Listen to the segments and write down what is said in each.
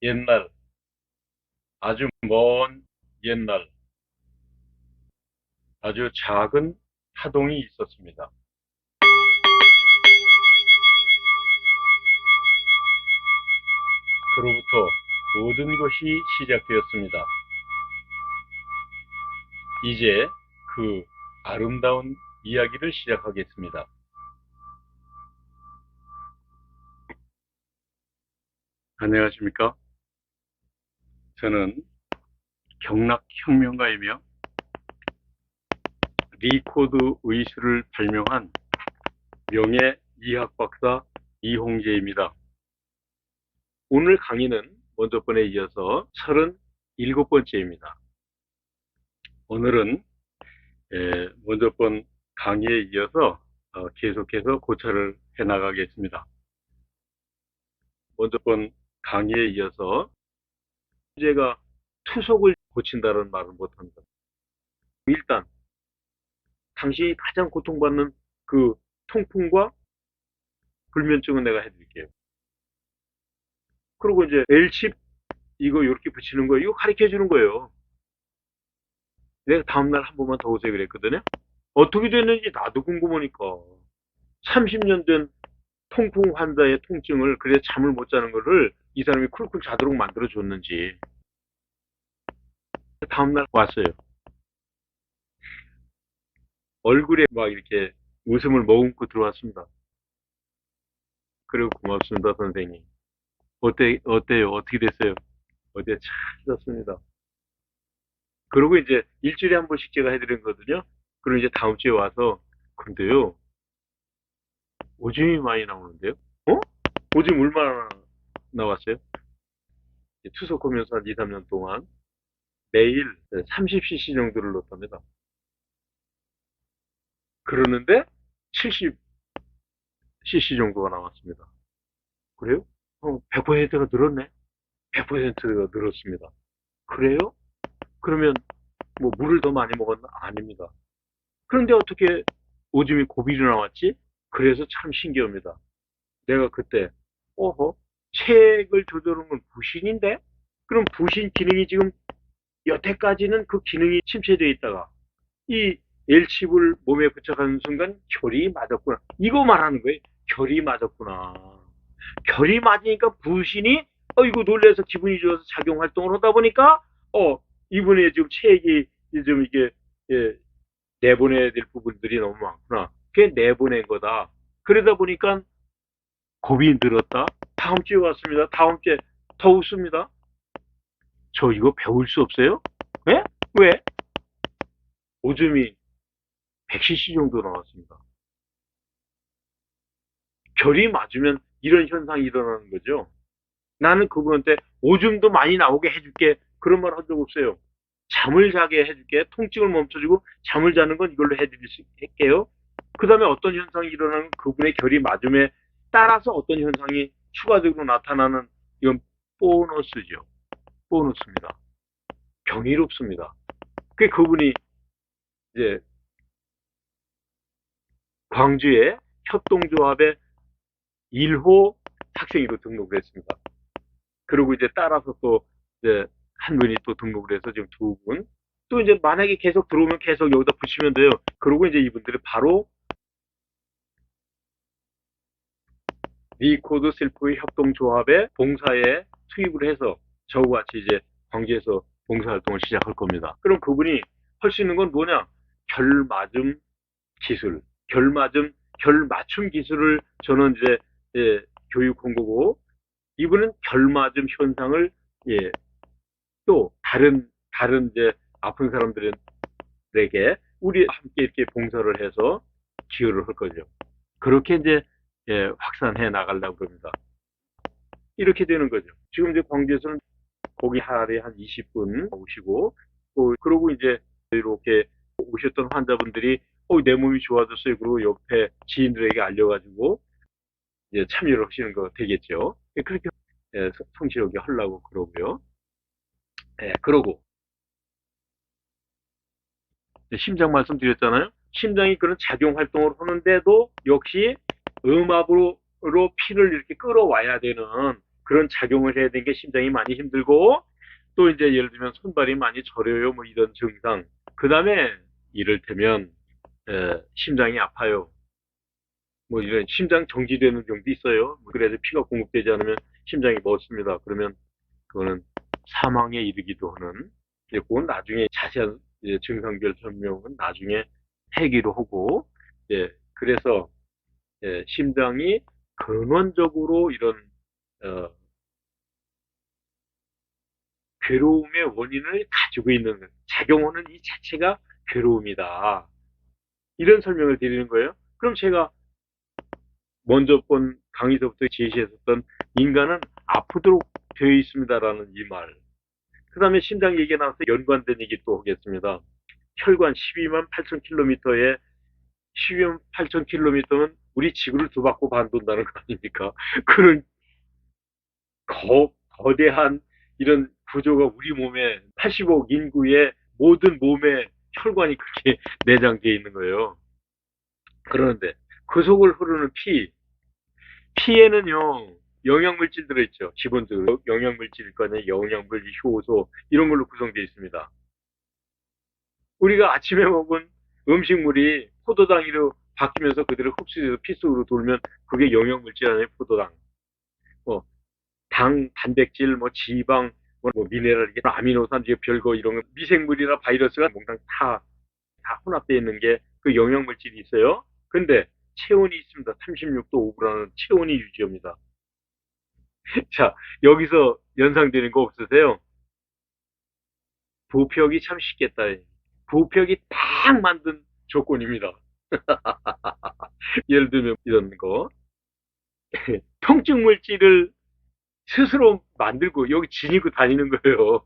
옛날, 아주 먼 옛날, 아주 작은 하동이 있었습니다. 그로부터 모든 것이 시작되었습니다. 이제 그 아름다운 이야기를 시작하겠습니다. 안녕하십니까? 저는 경락혁명가이며 리코드 의수를 발명한 명예 이학박사 이홍재입니다. 오늘 강의는 먼저 번에 이어서 37번째입니다. 오늘은 먼저 번 강의에 이어서 계속해서 고찰을 해나가겠습니다. 먼저 번 강의에 이어서 문제가 투속을 고친다는 말을 못합니다. 일단 당신이 가장 고통받는 그 통풍과 불면증은 내가 해드릴게요. 그리고 이제 L칩 이거 이렇게 붙이는 거 이거 가르쳐 주는 거예요. 내가 다음날 한 번만 더 오세요 그랬거든요. 어떻게 됐는지 나도 궁금하니까. 30년 된 통풍 환자의 통증을 그래서 잠을 못 자는 거를 이 사람이 쿨쿨 자도록 만들어 줬는지. 다음날 왔어요. 얼굴에 막 이렇게 웃음을 머금고 들어왔습니다. 그리고 고맙습니다 선생님. 어때요? 어떻게 됐어요? 어제 잘 잤습니다. 그리고 이제 일주일에 한 번씩 제가 해드린 거거든요. 그리고 이제 다음 주에 와서 근데요 오줌이 많이 나오는데요? 어? 오줌 얼마나 나왔어요? 투석하면서 한 2, 3년 동안 매일 30cc 정도를 넣었답니다. 그러는데 70cc 정도가 나왔습니다. 그래요? 100%가 늘었네? 100%가 늘었습니다. 그래요? 그러면 뭐 물을 더 많이 먹었나? 아닙니다. 그런데 어떻게 오줌이 고비로 나왔지? 그래서 참 신기합니다. 내가 그때 어허 체액을 조절하는 건 부신인데? 그럼 부신 기능이 지금 여태까지는 그 기능이 침체되어 있다가 이 L칩을 몸에 부착하는 순간 결이 맞았구나. 이거 말하는 거예요. 결이 맞았구나. 결이 맞으니까 부신이 이거 놀래서 기분이 좋아서 작용 활동을 하다 보니까 이분의 지금 체액이 좀 이게 예, 내보내야 될 부분들이 너무 많구나. 그게 내보낸 거다. 그러다 보니까 겁이 늘었다. 다음 주에 왔습니다. 다음 주에 더 웃습니다. 저 이거 배울 수 없어요? 예? 왜? 오줌이 100cc 정도 나왔습니다. 결이 맞으면 이런 현상이 일어나는 거죠. 나는 그분한테 오줌도 많이 나오게 해줄게. 그런 말 한 적 없어요. 잠을 자게 해줄게. 통증을 멈춰주고 잠을 자는 건 이걸로 해드릴게요. 그 다음에 어떤 현상이 일어나는 그분의 결이 맞음에 따라서 어떤 현상이 추가적으로 나타나는 이건 보너스죠. 보너스입니다. 경이롭습니다. 그분이 이제 광주의 협동조합의 1호 학생으로 등록을 했습니다. 그리고 이제 따라서 또 이제 한 분이 또 등록을 해서 지금 두 분. 또 이제 만약에 계속 들어오면 계속 여기다 붙이면 돼요. 그리고 이제 이분들이 바로 리코드 셀프의 협동조합의 봉사에 투입을 해서 저와 같이 이제 광주에서 봉사활동을 시작할 겁니다. 그럼 그분이 할 수 있는 건 뭐냐? 결맞음 기술, 결맞춤 기술을 저는 이제 교육한 거고, 이분은 결맞음 현상을 예, 또 다른 이제 아픈 사람들에게 우리 함께 이렇게 봉사를 해서 기여를 할 거죠. 그렇게 이제 확산해 나가려고 합니다. 이렇게 되는 거죠. 지금 이제 광주에서는 거기 하루에 한 20분 오시고 또 그러고 이제 이렇게 오셨던 환자분들이 내 몸이 좋아졌어요. 그리고 옆에 지인들에게 알려가지고 이제 참여를 하시는 거 되겠죠. 그렇게 성실하게 하려고 그러고요. 그러고 심장 말씀드렸잖아요. 심장이 그런 작용 활동을 하는데도 역시 음압으로 피를 이렇게 끌어와야 되는 그런 작용을 해야 되는 게 심장이 많이 힘들고, 또 이제 예를 들면 손발이 많이 저려요, 뭐 이런 증상. 그 다음에 이를테면 심장이 아파요. 뭐 이런 심장 정지되는 경우도 있어요. 그래서 피가 공급되지 않으면 심장이 멎습니다. 그러면 그거는 사망에 이르기도 하는, 이제 그건 나중에 자세한 증상별 설명은 나중에 하기로 하고, 그래서 심장이 근원적으로 이런 어, 괴로움의 원인을 가지고 있는, 작용하는 이 자체가 괴로움이다. 이런 설명을 드리는 거예요. 그럼 제가 먼저 본 강의서부터 제시했었던 인간은 아프도록 되어 있습니다라는 이 말. 그 다음에 심장 얘기가 나와서 연관된 얘기 또 하겠습니다. 혈관 12만 8천 킬로미터에 12만 8천 킬로미터면 우리 지구를 두 바퀴 반 돈다는 거 아닙니까? 그런 거대한 이런 구조가 우리 몸에 80억 인구의 모든 몸에 혈관이 그렇게 내장되어 있는 거예요. 그러는데 그 속을 흐르는 피에는요, 영양물질 들어있죠. 기본적으로 영양물질일 거 아니에요. 영양물, 효소 이런 걸로 구성되어 있습니다. 우리가 아침에 먹은 음식물이 포도당으로 바뀌면서 그대로 흡수돼서 피 속으로 돌면 그게 영양물질 아니에요. 포도당. 뭐 단백질, 뭐 지방, 뭐 미네랄, 아미노산, 별거 이런 거, 미생물이나 바이러스가 몽땅 다 혼합되어 있는 게 그 영양물질이 있어요. 근데 체온이 있습니다. 36도 5도라는 체온이 유지합니다. 자, 여기서 연상되는 거 없으세요? 부피하기 참 쉽겠다. 부피하기 딱 만든 조건입니다. 예를 들면 이런 거. 통증 물질을 스스로 만들고 여기 지니고 다니는 거예요.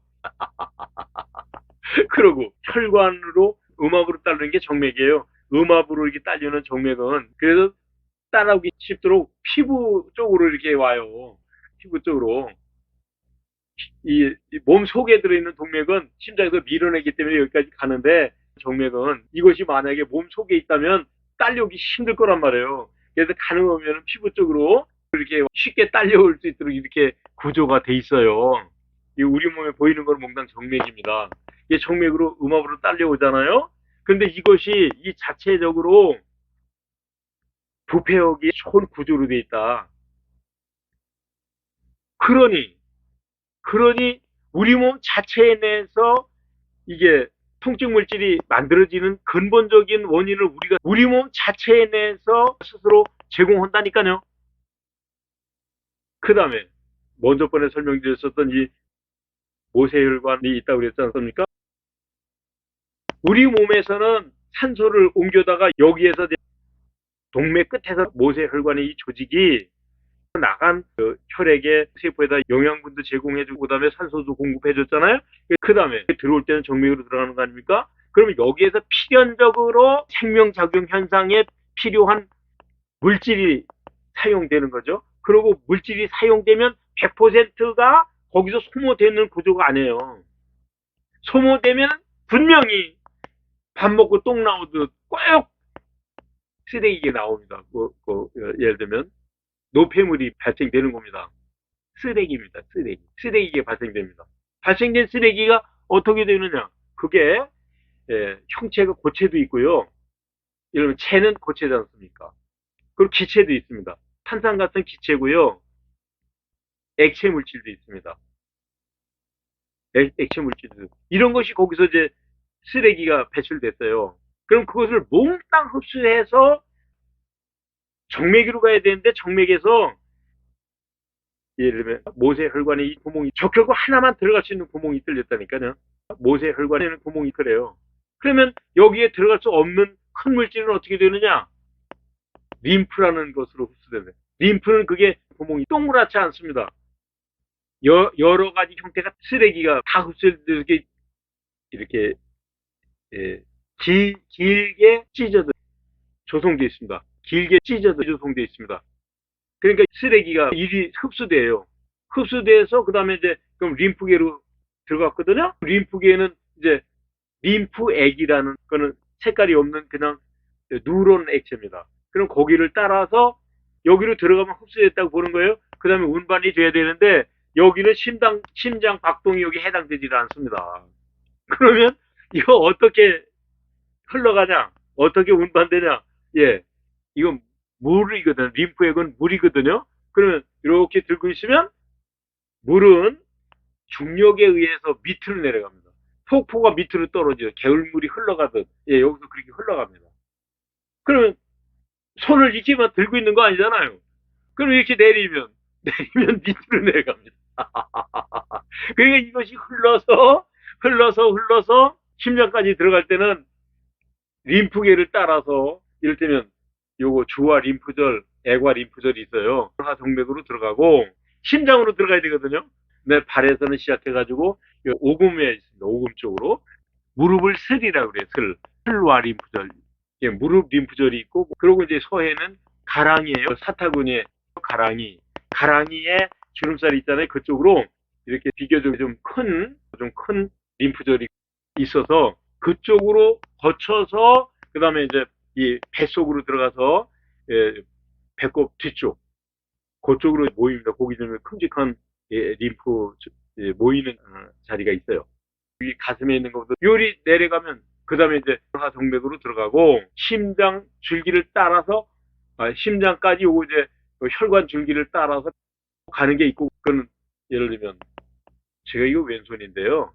그러고 혈관으로 음압으로 따르는 게 정맥이에요. 음압으로 이렇게 딸리는 정맥은 그래서 따라오기 쉽도록 피부 쪽으로 이렇게 와요. 피부 쪽으로. 몸 속에 들어있는 동맥은 심장에서 밀어내기 때문에 여기까지 가는데, 정맥은 이것이 만약에 몸 속에 있다면 딸려오기 힘들 거란 말이에요. 그래서 가능하면 피부 쪽으로 이렇게 쉽게 딸려올 수 있도록 이렇게 구조가 돼 있어요. 우리 몸에 보이는 건 몽땅 정맥입니다. 이게 정맥으로 음압으로 딸려오잖아요. 근데 이것이 이 자체적으로 부패하기 좋은 구조로 돼 있다. 그러니 우리 몸 자체 내에서 이게 통증 물질이 만들어지는 근본적인 원인을 우리가 우리 몸 자체 내에서 스스로 제공한다니까요. 그 다음에 먼저 번에 설명드렸었던 이 모세혈관이 있다고 그랬지 않습니까? 우리 몸에서는 산소를 옮겨다가 여기에서 동맥 끝에서 모세혈관의 이 조직이 나간 그 혈액에 세포에다 영양분도 제공해주고 그다음에 산소도 공급해줬잖아요. 그 다음에 들어올 때는 정맥으로 들어가는 거 아닙니까? 그러면 여기에서 필연적으로 생명작용 현상에 필요한 물질이 사용되는 거죠. 그리고 물질이 사용되면 100%가 거기서 소모되는 구조가 아니에요. 소모되면 분명히 밥 먹고 똥 나오듯 꼭 쓰레기가 나옵니다. 예를 들면 노폐물이 발생되는 겁니다. 쓰레기입니다. 쓰레기가 발생됩니다. 발생된 쓰레기가 어떻게 되느냐? 그게 형체가 고체도 있고요. 이러면 체는 고체지 않습니까? 그리고 기체도 있습니다. 탄산 같은 기체고요. 액체 물질도 있습니다. 액체 물질도. 이런 것이 거기서 이제 쓰레기가 배출됐어요. 그럼 그것을 몽땅 흡수해서 정맥으로 가야 되는데, 정맥에서 예를 들면 모세혈관에 이 구멍이 적혈구 하나만 들어갈 수 있는 구멍이 뚫렸다니까요. 모세혈관에는 구멍이 그래요. 그러면 여기에 들어갈 수 없는 큰 물질은 어떻게 되느냐? 림프라는 것으로 흡수되는. 림프는 그게 구멍이 동그랗지 않습니다. 여러 가지 형태가 쓰레기가 다 흡수되는 게 이렇게 길게 찢어져 조성되어 있습니다. 길게 찢어져 조성되어 있습니다. 그러니까 쓰레기가 일이 흡수돼요. 흡수돼서 그 다음에 이제 그럼 림프계로 들어갔거든요. 림프계는 이제 림프액이라는 거는 색깔이 없는 그냥 누런 액체입니다. 그럼 거기를 따라서 여기로 들어가면 흡수됐다고 보는 거예요. 그 다음에 운반이 돼야 되는데, 여기는 심장 박동이 여기 해당되지 않습니다. 그러면 이거 어떻게 흘러가냐? 어떻게 운반되냐? 예, 이건 물이거든. 림프액은 물이거든요. 그러면 이렇게 들고 있으면 물은 중력에 의해서 밑으로 내려갑니다. 폭포가 밑으로 떨어져요. 개울물이 흘러가듯. 예, 여기서 그렇게 흘러갑니다. 그러면 손을 이렇게만 들고 있는 거 아니잖아요. 그럼 이렇게 내리면 밑으로 내려갑니다. 그러니까 이것이 흘러서 심장까지 들어갈 때는 림프계를 따라서, 이를테면 요거 주화 림프절, 애과 림프절이 있어요. 하동맥으로 들어가고 심장으로 들어가야 되거든요. 근데 발에서는 시작해가지고 오금에 있습니다. 오금 쪽으로 무릎을 슬이라고 그래요. 슬와 림프절. 예, 무릎 림프절이 있고, 그리고 이제 서해는 가랑이에요. 사타구니에 가랑이에 주름살이 있잖아요. 그쪽으로 이렇게 비교적 좀 큰 림프절이 있어서 그쪽으로 거쳐서 그 다음에 이제 이 뱃속으로 들어가서, 예, 배꼽 뒤쪽 그쪽으로 모입니다. 거기 좀 큼직한, 예, 림프, 예, 모이는 자리가 있어요. 이 가슴에 있는 것보다 요리 내려가면 그 다음에 이제 하동맥으로 들어가고 심장 줄기를 따라서, 심장까지 오고 이제 혈관 줄기를 따라서 가는 게 있고, 그거는 예를 들면 제가 이거 왼손인데요.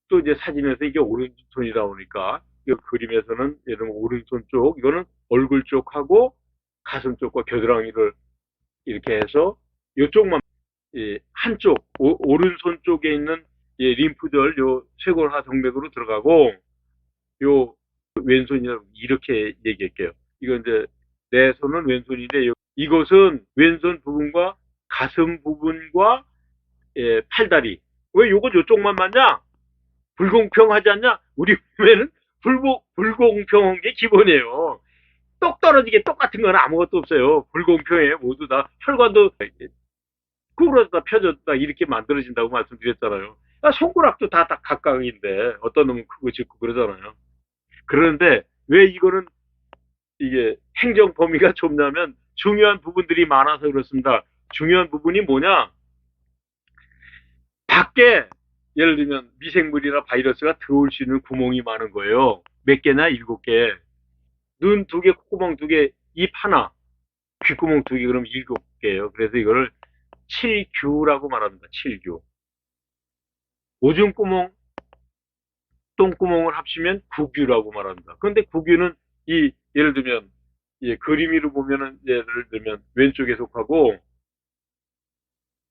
또 이제 사진에서 이게 오른손이다 보니까 이 그림에서는 예를 들면 오른손 쪽, 이거는 얼굴 쪽하고 가슴 쪽과 겨드랑이를 이렇게 해서 이쪽만, 예, 한쪽 오른손 쪽에 있는, 예, 림프절 요 쇄골하 동맥으로 들어가고, 요 왼손이라고 이렇게 얘기할게요. 이건 이제 내 손은 왼손인데 이것은 왼손 부분과 가슴 부분과, 예, 팔다리. 왜 요거 요쪽만 맞냐? 불공평하지 않냐? 우리 몸에는 불공평한 게 기본이에요. 똑 떨어지게 똑같은 건 아무것도 없어요. 불공평해. 모두 다 혈관도 구부러졌다 펴졌다 이렇게 만들어진다고 말씀드렸잖아요. 손가락도 다 각각인데 어떤 놈은 크고 작고 그러잖아요. 그런데 왜 이거는 이게 행정 범위가 좁냐면 중요한 부분들이 많아서 그렇습니다. 중요한 부분이 뭐냐? 밖에 예를 들면 미생물이나 바이러스가 들어올 수 있는 구멍이 많은 거예요. 몇 개나 7개. 눈 2개, 콧구멍 2개, 입 하나, 귓구멍 2개, 그럼 7개예요. 그래서 이거를 칠규라고 말합니다. 칠규. 오줌구멍, 똥구멍을 합치면 구규라고 말합니다. 그런데 구규는 예를 들면, 예, 그림 위로 보면은 예를 들면 왼쪽에 속하고,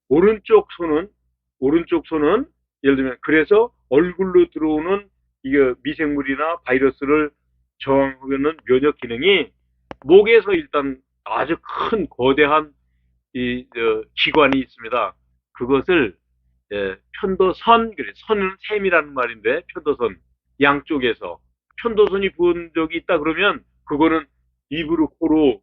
오른쪽 손은 예를 들면 그래서 얼굴로 들어오는 이게 미생물이나 바이러스를 저항하는 면역 기능이 목에서 일단 아주 큰 거대한 기관이 있습니다. 그것을, 예, 편도선, 그래, 선은 샘이라는 말인데 편도선 양쪽에서 편도선이 부은 적이 있다 그러면 그거는 입으로 코로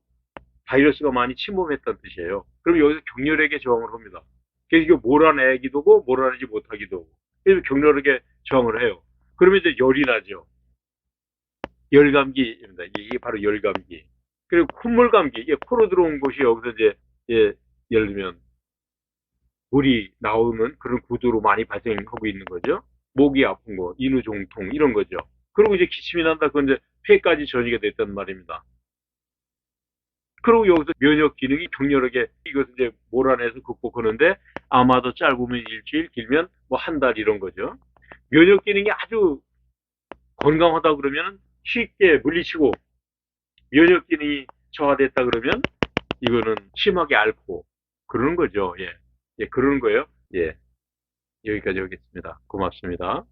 바이러스가 많이 침범했다는 뜻이에요. 그럼 여기서 격렬하게 저항을 합니다. 그래서 이거 몰아내기도 하고 몰아내지 못하기도 하고, 그래서 격렬하게 저항을 해요. 그러면 이제 열이 나죠. 열감기입니다. 이게 바로 열감기. 그리고 콧물감기, 이게 코로 들어온 것이 여기서 이제, 예, 예를 들면 물이 나오는 그런 구조로 많이 발생하고 있는 거죠. 목이 아픈 거, 인후종통 이런 거죠. 그리고 이제 기침이 난다. 그건 이제 폐까지 전이가 됐단 말입니다. 그리고 여기서 면역 기능이 격렬하게 이것을 이제 몰아내서 극복하는데 아마도 짧으면 일주일, 길면 뭐 한 달 이런 거죠. 면역 기능이 아주 건강하다 그러면 쉽게 물리치고, 면역 기능이 저하됐다 그러면 이거는 심하게 앓고 그러는 거죠. 예, 예, 그러는 거예요. 예, 여기까지 하겠습니다. 고맙습니다.